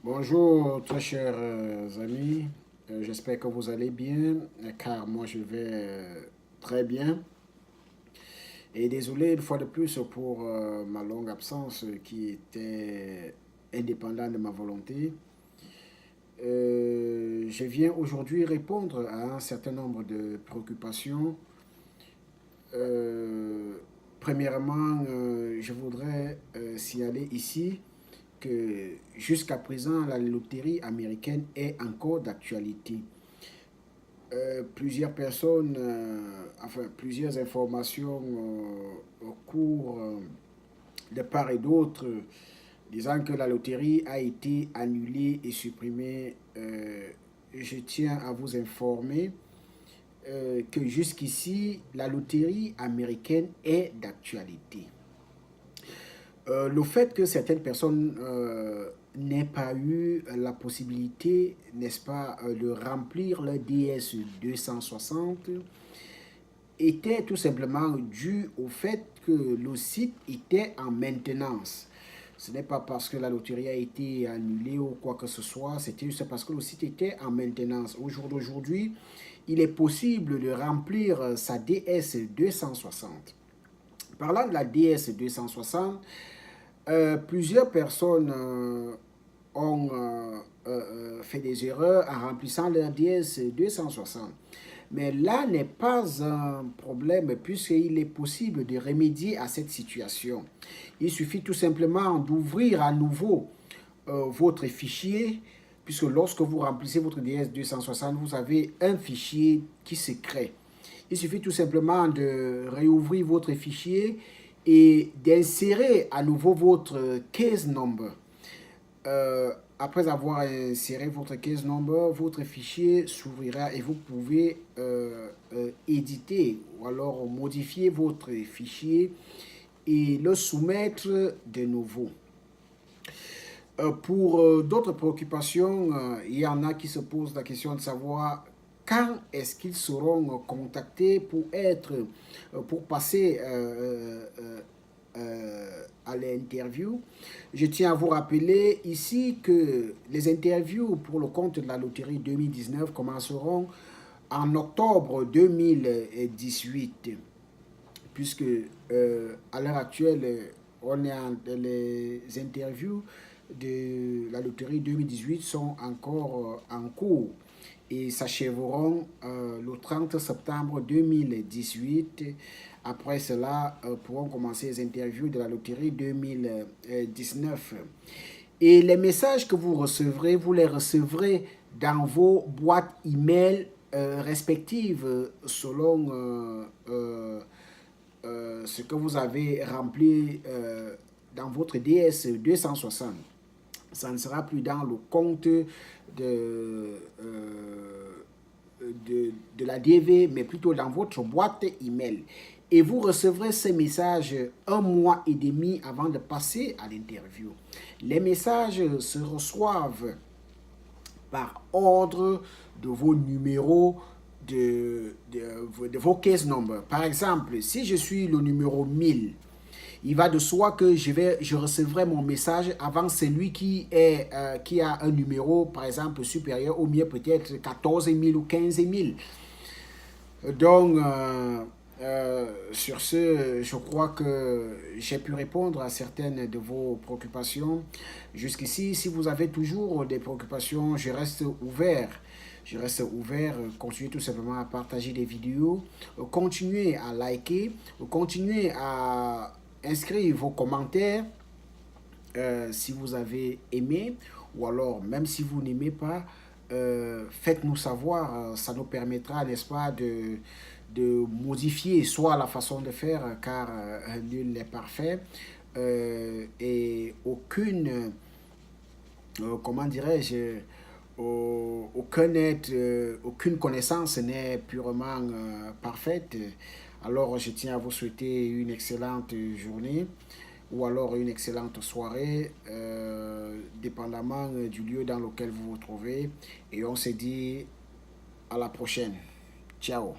Bonjour très chers amis. J'espère que vous allez bien car moi je vais très bien. Et désolé une fois de plus pour ma longue absence qui était indépendante de ma volonté. Je viens aujourd'hui répondre à un certain nombre de préoccupations. Euh, Premièrement, je voudrais signaler ici que jusqu'à présent, la loterie américaine est encore d'actualité. Plusieurs personnes, plusieurs informations au cours de part et d'autre, disant que la loterie a été annulée et supprimée. Je tiens à vous informer que jusqu'ici, la loterie américaine est d'actualité. Le fait que certaines personnes n'aient pas eu la possibilité, n'est-ce pas, de remplir le DS 260 était tout simplement dû au fait que le site était en maintenance. Ce n'est pas parce que la loterie a été annulée ou quoi que ce soit, c'était juste parce que le site était en maintenance. Au jour d'aujourd'hui, il est possible de remplir sa DS 260. Parlant de la DS 260, plusieurs personnes ont fait des erreurs en remplissant leur DS 260. Mais là n'est pas un problème puisqu'il est possible de remédier à cette situation. Il suffit tout simplement d'ouvrir à nouveau votre fichier, puisque lorsque vous remplissez votre DS 260, vous avez un fichier qui se crée. Il suffit tout simplement de réouvrir votre fichier et d'insérer à nouveau votre case number. Après avoir inséré votre case number, votre fichier s'ouvrira et vous pouvez éditer ou alors modifier votre fichier et le soumettre de nouveau. Pour d'autres préoccupations, il y en a qui se posent la question de savoir quand est-ce qu'ils seront contactés pour passer à l'interview. Je tiens à vous rappeler ici que les interviews pour le compte de la loterie 2019 commenceront en octobre 2018, puisque à l'heure actuelle, on est les interviews de la loterie 2018 sont encore en cours et s'achèveront le 30 septembre 2018. Après cela, pourront commencer les interviews de la loterie 2019. Et les messages que vous recevrez, vous les recevrez dans vos boîtes email respectives selon ce que vous avez rempli dans votre DS 260. Ça ne sera plus dans le compte de la DV, mais plutôt dans votre boîte email. Et vous recevrez ces messages un mois et demi avant de passer à l'interview. Les messages se reçoivent par ordre de vos numéros de vos case numbers. Par exemple, si je suis le numéro 1000, il va de soi que je recevrai mon message avant celui qui a un numéro, par exemple, supérieur au mien, peut-être 14 000 ou 15 000. Donc, sur ce, je crois que j'ai pu répondre à certaines de vos préoccupations. Jusqu'ici, si vous avez toujours des préoccupations, je reste ouvert. Je reste ouvert, continuez tout simplement à partager des vidéos, continuez à liker, continuez à inscrire vos commentaires si vous avez aimé ou alors même si vous n'aimez pas, faites-nous savoir, ça nous permettra, n'est-ce pas, de modifier soit la façon de faire car nul n'est parfait et aucune, comment dirais-je, aucune connaissance n'est purement parfaite. Alors, je tiens à vous souhaiter une excellente journée ou alors une excellente soirée, dépendamment du lieu dans lequel vous vous trouvez. Et on se dit à la prochaine. Ciao.